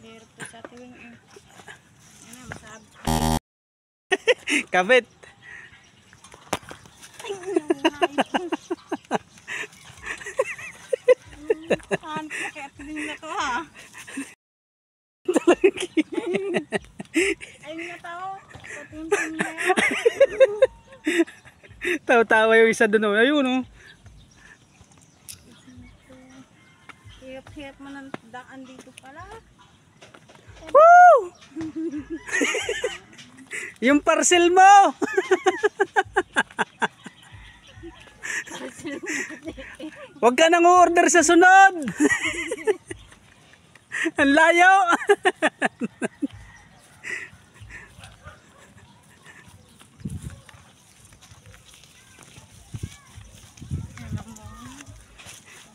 Hirap po sa tuwing ano, masabi. Kabit. Saan po kaya tuwing na to ha? Ayun nga tao. Patuntin niya. Tawa-tawa yung isa doon. Ayun oh. Hirap-hirap mo ng daan dito pala. Woo! Yung parcel mo. Huwag ka nang order sa sunod. Ang layo.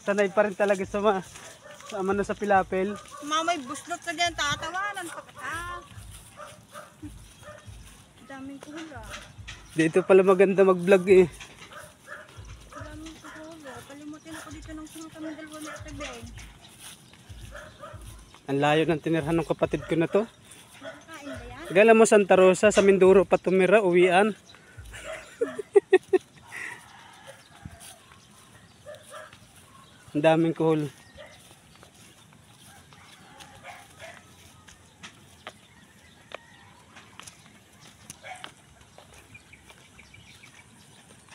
Sanay pa rin talaga sa na sa pilapil. Mamay buslot ka dyan, tatawanan pa ka. Daming kuhula. Dito pala maganda mag-vlog eh. Daming kuhula. Palimutin ako dito ng sunod kami dalawa ni Ate Beng. Ang layo ng tinirhan ng kapatid ko na to. Nakakain ba yan? Gala mo Santa Rosa, sa Mindoro pa tumira, uwian. Ang daming kuhol.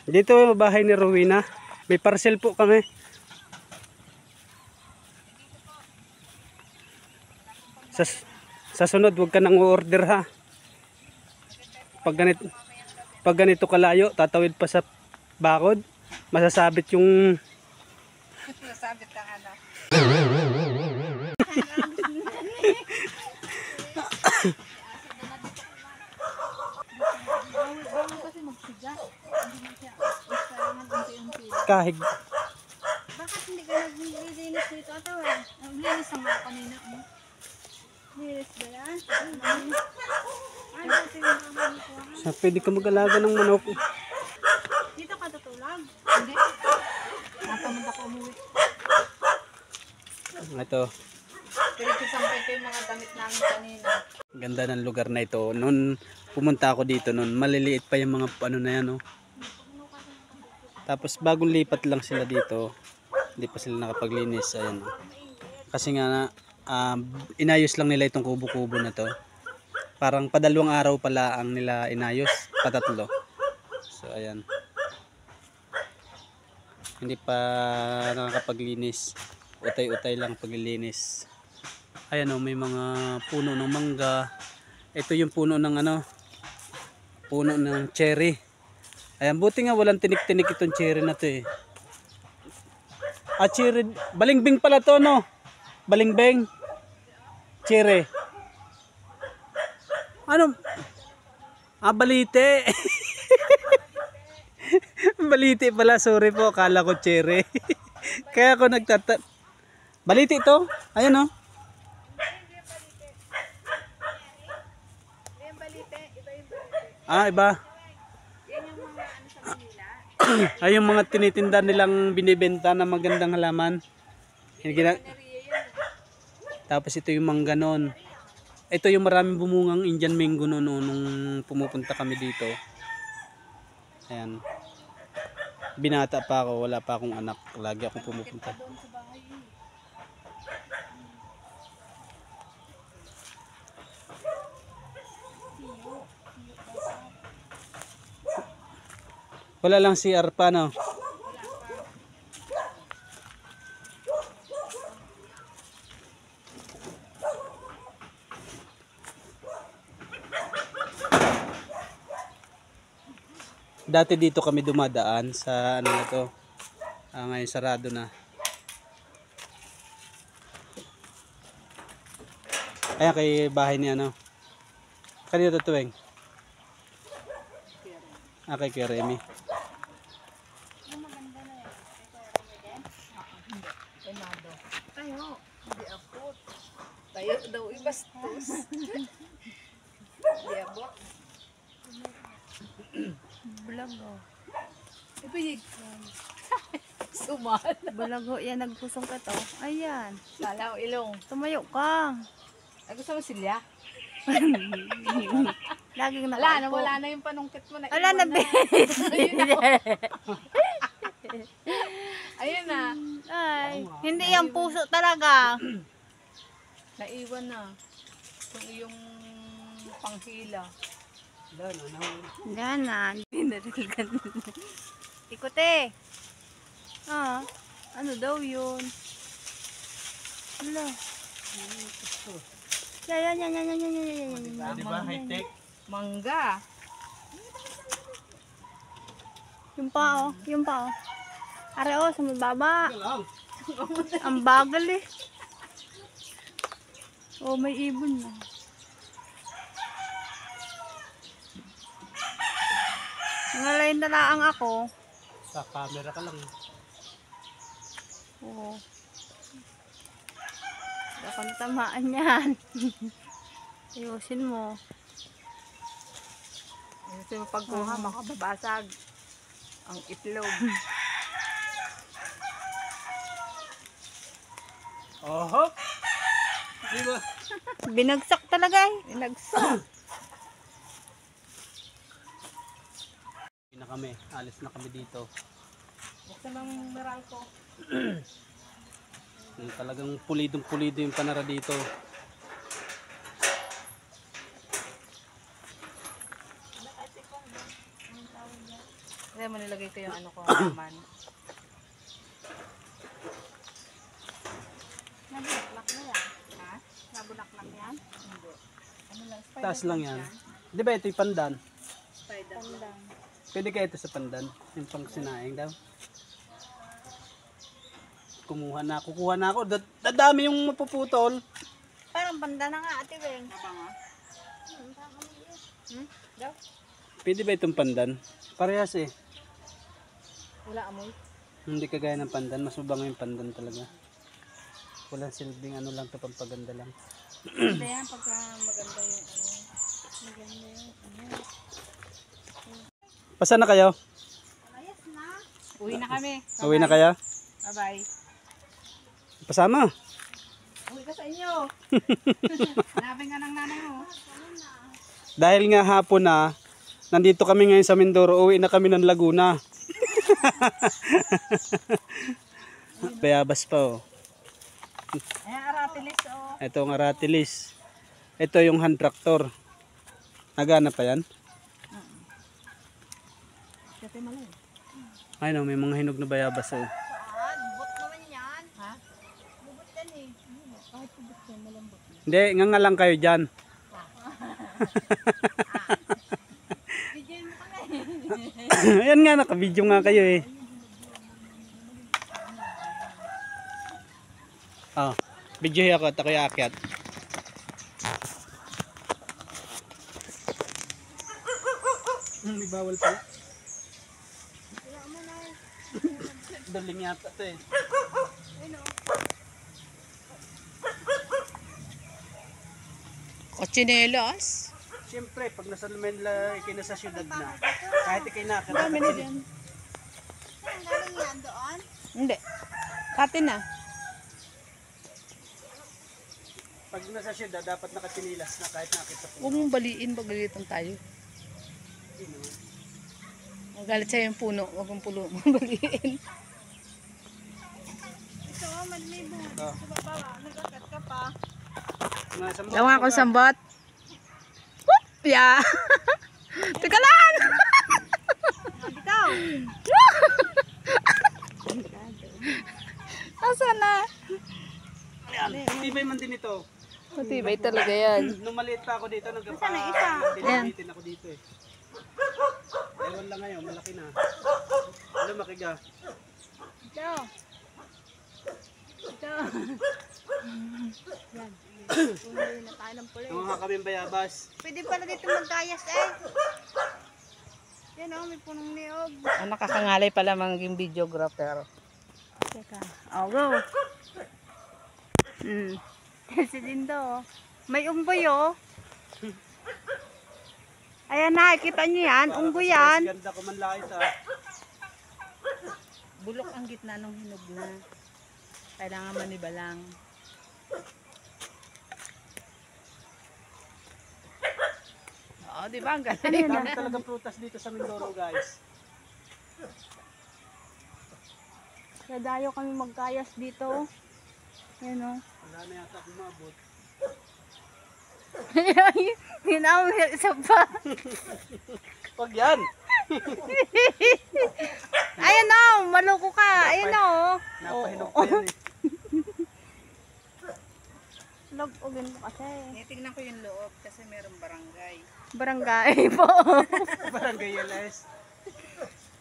Dito bahay ni Rowena. May parcel po kami. Sa sunod, huwag ka nang order ha. Pag ganito kalayo, tatawid pa sa bakod. Masasabit yung... Masasabit ang ano. Bawal kasi magsiga. Hindi na siya. Kahig. Bakit hindi ka naglilinis dito ito eh? Naglinis ang mga kanina mo. Linis ba yan? Ano kasi yung mga nito ha? So, pwede ka mag-alaga ng manok. Dito ka tutulog? Hindi. Natamad ako umuwi. Ito. Pinagsasampay ko yung mga damit namin kanina. Ganda ng lugar na ito. Noon pumunta ako dito, noon maliliit pa yung mga ano na yan. Oh. Tapos bagong lipat lang sila dito. Hindi pa sila nakapaglinis. Ayan. Kasi nga inayos lang nila itong kubo-kubo na to. Parang padalawang araw pala ang nila inayos. Patatlo. So ayan. Hindi pa nakakapaglinis. Utay-utay lang paglilinis. Ayan oh, may mga puno ng mangga. Ito yung puno ng ano, puno ng cherry. Ayan, buti nga walang tinik-tinik itong cherry na to eh. Ah, cherry, balingbing pala to no. Balingbing. Cherry. Ano? Ah, balite. Balite pala, sorry po, akala ko cherry. Kaya ako balite ito. Ayan oh. Ah, iba. Yan yung mga ano sa Manila. Ay, yung mga tinitinda nilang binibenta na magandang halaman. Tapos ito yung mangga nun. Ito yung maraming bumungang Indian mango noon nung pumupunta kami dito. Ayan. Binata pa ako, wala pa akong anak. Lagi akong pumupunta. Wala lang si Arpa no. Dati dito kami dumadaan sa ano na to. Ngayon sarado na. Ayan kay bahay ni ano. Kanina to tuwing. Kay Remy. Tayo. Hindi ako. Tayo daw ibastos. Hindi abot. Bulag oh. Ipigig. Sumal. Bulag ho. Yan nagpusong ka to. Ayan. Salaw ilong. Tumayo ka. Gusto mo silya? Laging Wala na, nakaupo. wala na yung panungkit mo na. Wala na, iwan be. Ayun na. Ay, hindi yan puso talaga. Naiwan na. Yung iyong panghila. Yan na. Ikote. Ah, ano daw yun? Ano? Yan. Di ba high-tech? Mangga. Yung pa, oh. Are, oh, sa mababa. Ang bagal eh. Oh, may ibon na. Ngalayin na lang ako. Sa camera ka lang. Oo. Hindi ako natamaan yan. Ayusin mo. Kasi pagkuha, makababasag ang itlog. Oho! Di ba? Binagsak talaga eh. Inagsak. Na kami, alis na kami dito. Buksan ng Meralco. Talagang pulidong-pulido yung panara dito. Kaya mo nilagay ko yung ano ko, naman. Nabulaklak na yan. Ha? Nabulaklak yan. Hindi. Ano lang, spider Taas lang plant yan. Di ba ito yung pandan? Spider plant. Tandang. Pwede kaya ito sa pandan? Yung pang sinaing daw. Kukuha na ako. Dadami yung mapuputol. Parang banda na nga, Ate Weng. Daw? Pwede ba itong pandan? Parehas eh. Wala amoy. Hindi kagaya ng pandan. Mas mabango yung pandan talaga. Walang silbing ano lang ito, pampaganda lang. Hindi yan pagka maganda yung ano. Maganda yung ano. Pasan na kayo? Ayos na. Uwi na kami. Uwi na kayo? Bye-bye. Pasama. Uwi ka sa inyo. Hanapin ka ng nanay mo. Dahil nga hapon na, nandito kami ngayon sa Mindoro, uwi na kami ng Laguna. Bayabas pa oh. Ayan, aratilis oh. Ito ang aratilis. Ito yung hand tractor. Nagana pa yan? Kasi malay. Ay no, may mga hinog na bayabas oh. Bubot naman yan. Ha? Bubot yan eh. Kahit tubig yan, malambot. Hindi, nga lang kayo dyan. Bigyan mo kami. Ayan nga, nakabidyo nga kayo eh. Oh, video ako at ako'y aakyat. May bawal pala. Daling yata ito eh. Kochinelos. Siyempre, pag nasa Manila, ikay nasa syudad na. Kahit ikay nakakita. Saan galing yan doon? Hindi. Kati na. Pag nasa syudad, dapat nakachinilas na kahit nakita po. Huwag mong baliin pag galitan tayo. Magalit sa'yo yung puno. Huwag mong baliin. Ito, may bunga. Oh. Sa baba, nagagat ka pa. Gawa ko sambot. Whoop! Yeah! Teka lang! Ikaw. Nasaan na? Tibay man din ito. Matibay talaga yan. Nung maliit pa ako dito, Nasaan na isa? nagkapalitin ako dito eh. Ewan lang ngayon, malaki na. Ano makiga? Ito. Ito. Yan. Pumili na tayo ng pulis. Nanguha kami ng bayabas. Pwede pala dito magkayas eh. Yan o, may punong niyog. Ang nakakangalay pala maging videographer. Teka. Oh, go. Si Dindo. Oh. May unggoy oh. Ayan na, kita niyo yan. Unggoy yan. Ganda ko man lakit ah. Bulok ang gitna ng hinog na. Kailangan maniba lang. di ba? Ang galing. Ano yun? Dami talaga prutas dito sa Mindoro, guys. Nadayo kami magkayas dito. Ayan o. Wala na yata kumabot. Yun ang isa pa. Wag yan! Ayan o, maloko ka. Ayan o. Napahinog pa yan eh. Log-ogin mo kasi. Tingnan ko yung loob kasi merong barangay. Barangay po. Barangay LS.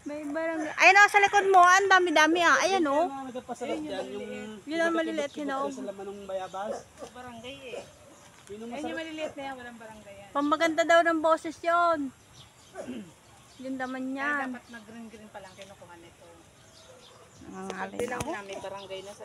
May barangay. Ayan o, sa likod mo. Ang dami-dami ah. Ayan o. Ano nagpasarap dyan? Yun ang maliliit, hinog. Sa laman ng bayabas. Barangay eh. Yun ang Ayun masarap. yung maliliit na yan, walang barangay yan. Pamaganda daw ng boses yun. Yun naman Ay, yan. dapat na green-green pa lang kinukuha nito. Nangangalay Hindi na lang ako. namin barangay na sa